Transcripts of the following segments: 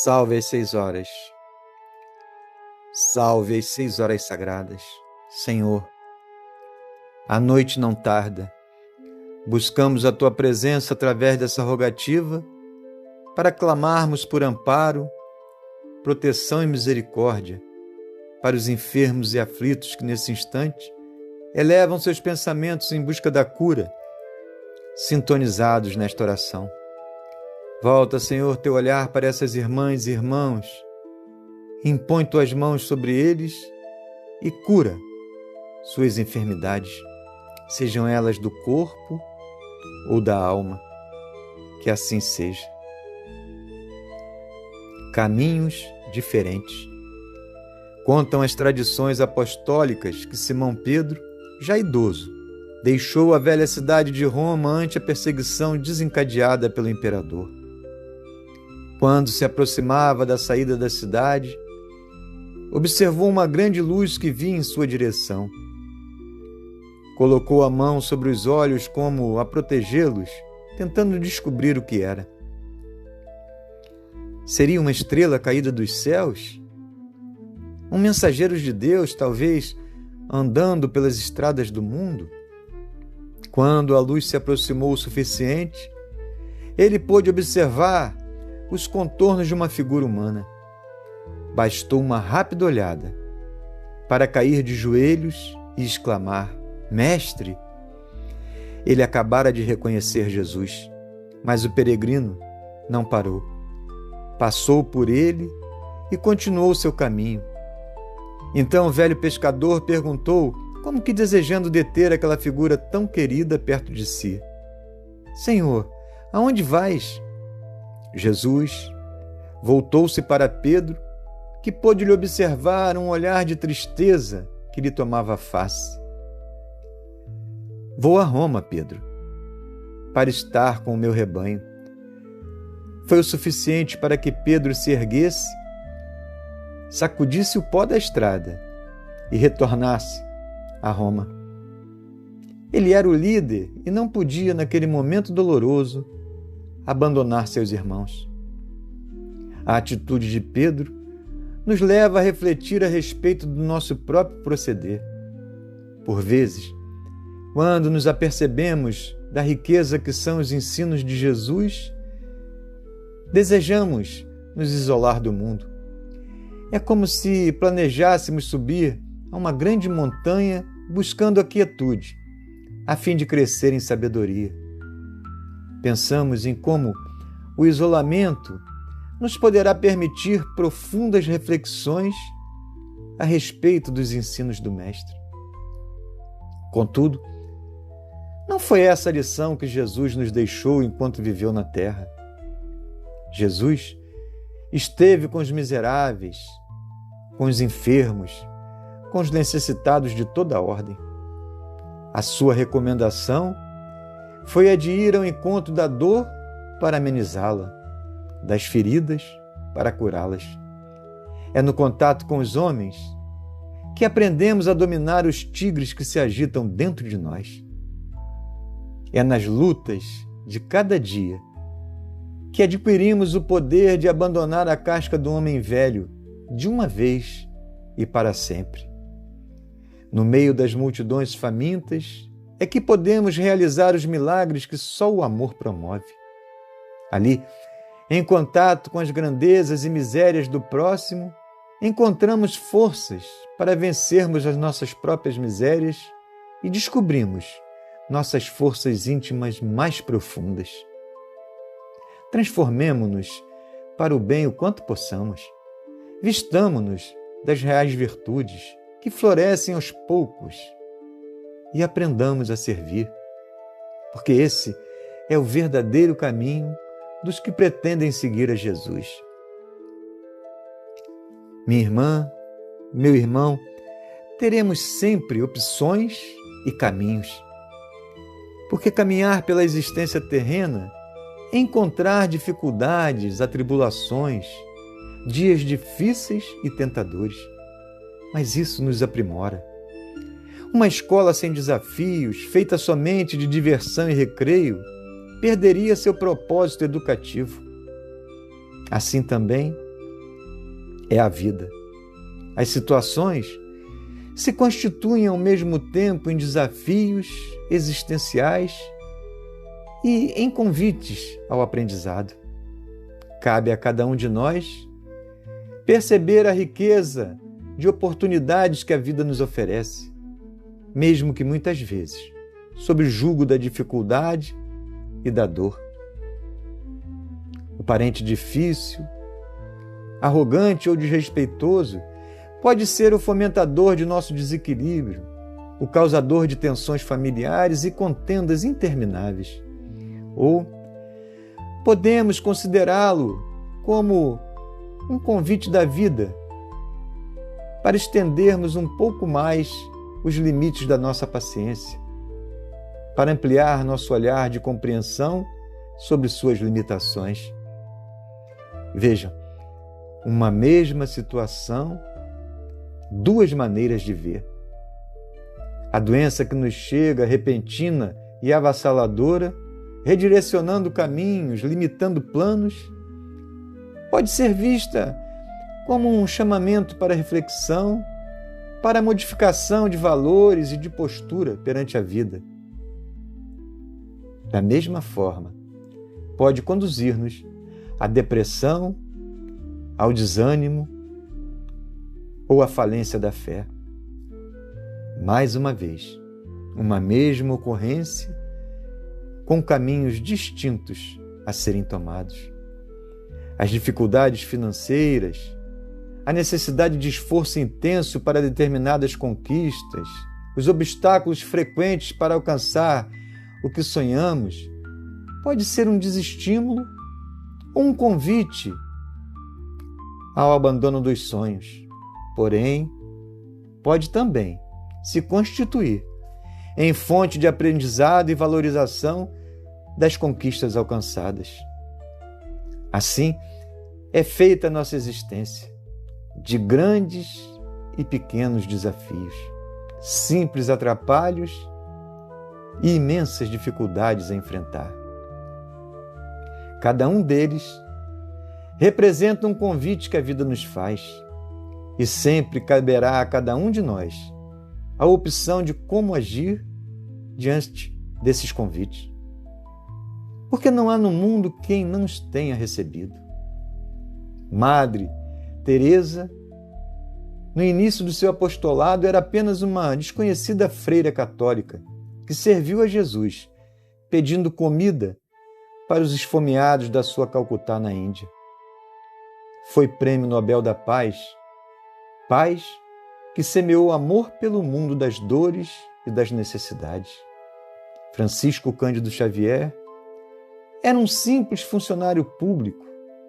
Salve às 6 horas. Salve às 6 horas sagradas. Senhor, a noite não tarda. Buscamos a Tua presença através dessa rogativa para clamarmos por amparo, proteção e misericórdia para os enfermos e aflitos que nesse instante elevam seus pensamentos em busca da cura, sintonizados nesta oração. Volta, Senhor, Teu olhar para essas irmãs e irmãos, impõe Tuas mãos sobre eles e cura suas enfermidades, sejam elas do corpo ou da alma, que assim seja. Caminhos diferentes. Contam as tradições apostólicas que Simão Pedro, já idoso, deixou a velha cidade de Roma ante a perseguição desencadeada pelo imperador. Quando se aproximava da saída da cidade, observou uma grande luz que vinha em sua direção. Colocou a mão sobre os olhos como a protegê-los, tentando descobrir o que era. Seria uma estrela caída dos céus? Um mensageiro de Deus, talvez, andando pelas estradas do mundo? Quando a luz se aproximou o suficiente, ele pôde observar os contornos de uma figura humana. Bastou uma rápida olhada para cair de joelhos e exclamar: Mestre! Ele acabara de reconhecer Jesus, mas o peregrino não parou. Passou por ele e continuou seu caminho. Então o velho pescador perguntou, como que desejando deter aquela figura tão querida perto de si: Senhor, aonde vais? Jesus voltou-se para Pedro, que pôde lhe observar um olhar de tristeza que lhe tomava a face. Vou a Roma, Pedro, para estar com o meu rebanho. Foi o suficiente para que Pedro se erguesse, sacudisse o pó da estrada e retornasse a Roma. Ele era o líder e não podia, naquele momento doloroso, abandonar seus irmãos. A atitude de Pedro nos leva a refletir a respeito do nosso próprio proceder. Por vezes, quando nos apercebemos da riqueza que são os ensinos de Jesus, desejamos nos isolar do mundo. É como se planejássemos subir a uma grande montanha buscando a quietude, a fim de crescer em sabedoria. Pensamos em como o isolamento nos poderá permitir profundas reflexões a respeito dos ensinos do Mestre. Contudo, não foi essa a lição que Jesus nos deixou enquanto viveu na terra. Jesus esteve com os miseráveis, com os enfermos, com os necessitados de toda a ordem. A sua recomendação foi a de ir ao encontro da dor para amenizá-la, das feridas para curá-las. É no contato com os homens que aprendemos a dominar os tigres que se agitam dentro de nós. É nas lutas de cada dia que adquirimos o poder de abandonar a casca do homem velho de uma vez e para sempre. No meio das multidões famintas é que podemos realizar os milagres que só o amor promove. Ali, em contato com as grandezas e misérias do próximo, encontramos forças para vencermos as nossas próprias misérias e descobrimos nossas forças íntimas mais profundas. Transformemo-nos para o bem o quanto possamos. Vistamo-nos das reais virtudes que florescem aos poucos e aprendamos a servir, porque esse é o verdadeiro caminho dos que pretendem seguir a Jesus. Minha irmã, meu irmão, teremos sempre opções e caminhos, porque caminhar pela existência terrena é encontrar dificuldades, atribulações, dias difíceis e tentadores, mas isso nos aprimora. Uma escola sem desafios, feita somente de diversão e recreio, perderia seu propósito educativo. Assim também, é a vida. As situações se constituem ao mesmo tempo em desafios existenciais e em convites ao aprendizado. Cabe a cada um de nós perceber a riqueza de oportunidades que a vida nos oferece, mesmo que muitas vezes sob o jugo da dificuldade e da dor. O parente difícil, arrogante ou desrespeitoso pode ser o fomentador de nosso desequilíbrio, o causador de tensões familiares e contendas intermináveis. Ou podemos considerá-lo como um convite da vida para estendermos um pouco mais os limites da nossa paciência, para ampliar nosso olhar de compreensão sobre suas limitações. Vejam, uma mesma situação, duas maneiras de ver. A doença que nos chega repentina e avassaladora, redirecionando caminhos, limitando planos, pode ser vista como um chamamento para reflexão, para a modificação de valores e de postura perante a vida. Da mesma forma, pode conduzir-nos à depressão, ao desânimo ou à falência da fé. Mais uma vez, uma mesma ocorrência com caminhos distintos a serem tomados. As dificuldades financeiras, a necessidade de esforço intenso para determinadas conquistas, os obstáculos frequentes para alcançar o que sonhamos, pode ser um desestímulo ou um convite ao abandono dos sonhos. Porém, pode também se constituir em fonte de aprendizado e valorização das conquistas alcançadas. Assim, é feita a nossa existência de grandes e pequenos desafios, simples atrapalhos e imensas dificuldades a enfrentar. Cada um deles representa um convite que a vida nos faz, e sempre caberá a cada um de nós a opção de como agir diante desses convites. Porque não há no mundo quem não os tenha recebido. Madre Teresa, no início do seu apostolado, era apenas uma desconhecida freira católica que serviu a Jesus, pedindo comida para os esfomeados da sua Calcutá, na Índia. Foi Prêmio Nobel da Paz, paz que semeou amor pelo mundo das dores e das necessidades. Francisco Cândido Xavier era um simples funcionário público,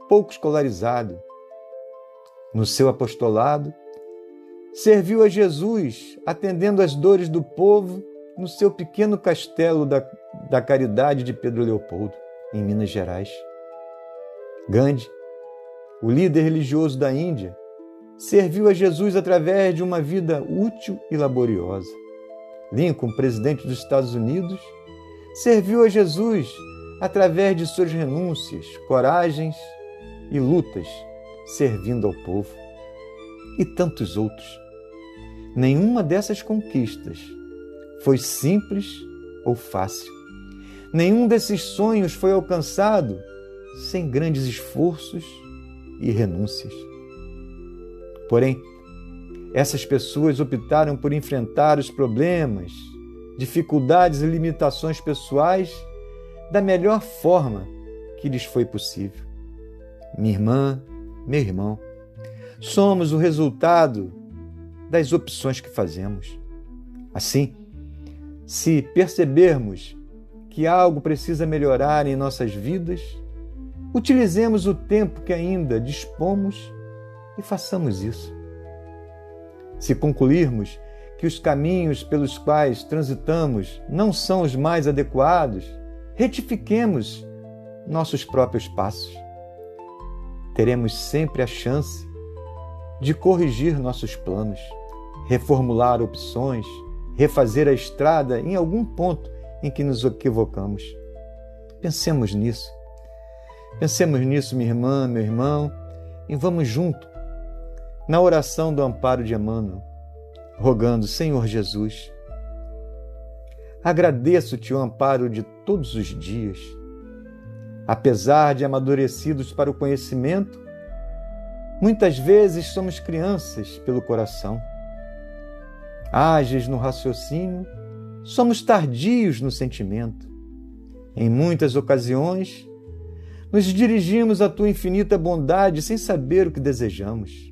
pouco escolarizado. No seu apostolado, serviu a Jesus, atendendo às dores do povo no seu pequeno castelo da Caridade de Pedro Leopoldo, em Minas Gerais. Gandhi, o líder religioso da Índia, serviu a Jesus através de uma vida útil e laboriosa. Lincoln, presidente dos Estados Unidos, serviu a Jesus através de suas renúncias, coragens e lutas, servindo ao povo. E tantos outros. Nenhuma dessas conquistas foi simples ou fácil. Nenhum desses sonhos foi alcançado sem grandes esforços e renúncias. Porém, essas pessoas optaram por enfrentar os problemas, dificuldades e limitações pessoais da melhor forma que lhes foi possível. Minha irmã, meu irmão, somos o resultado das opções que fazemos. Assim, se percebermos que algo precisa melhorar em nossas vidas, utilizemos o tempo que ainda dispomos e façamos isso. Se concluirmos que os caminhos pelos quais transitamos não são os mais adequados, retifiquemos nossos próprios passos. Teremos sempre a chance de corrigir nossos planos, reformular opções, refazer a estrada em algum ponto em que nos equivocamos. Pensemos nisso. Pensemos nisso, minha irmã, meu irmão, e vamos junto na oração do amparo de Emmanuel, rogando: Senhor Jesus, agradeço-te o amparo de todos os dias. Apesar de amadurecidos para o conhecimento, muitas vezes somos crianças pelo coração. Ágeis no raciocínio, somos tardios no sentimento. Em muitas ocasiões, nos dirigimos à tua infinita bondade sem saber o que desejamos.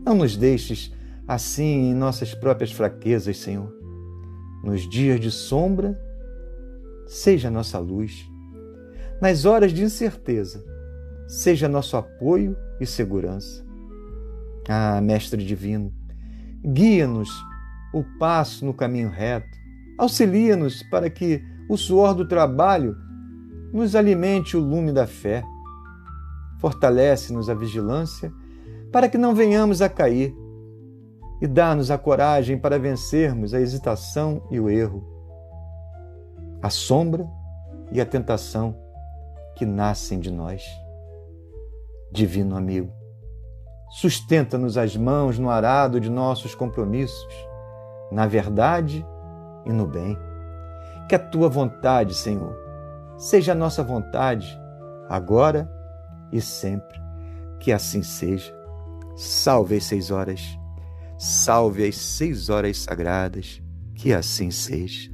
Não nos deixes assim em nossas próprias fraquezas, Senhor. Nos dias de sombra, seja nossa luz. Nas horas de incerteza, seja nosso apoio e segurança. Ah, Mestre Divino, guia-nos o passo no caminho reto. Auxilia-nos para que o suor do trabalho nos alimente o lume da fé. Fortalece-nos a vigilância para que não venhamos a cair e dá-nos a coragem para vencermos a hesitação e o erro, a sombra e a tentação que nascem de nós. Divino amigo, sustenta-nos as mãos no arado de nossos compromissos, na verdade e no bem. Que a tua vontade, Senhor, seja a nossa vontade, agora e sempre. Que assim seja. Salve as 6 horas. Salve as 6 horas sagradas. Que assim seja.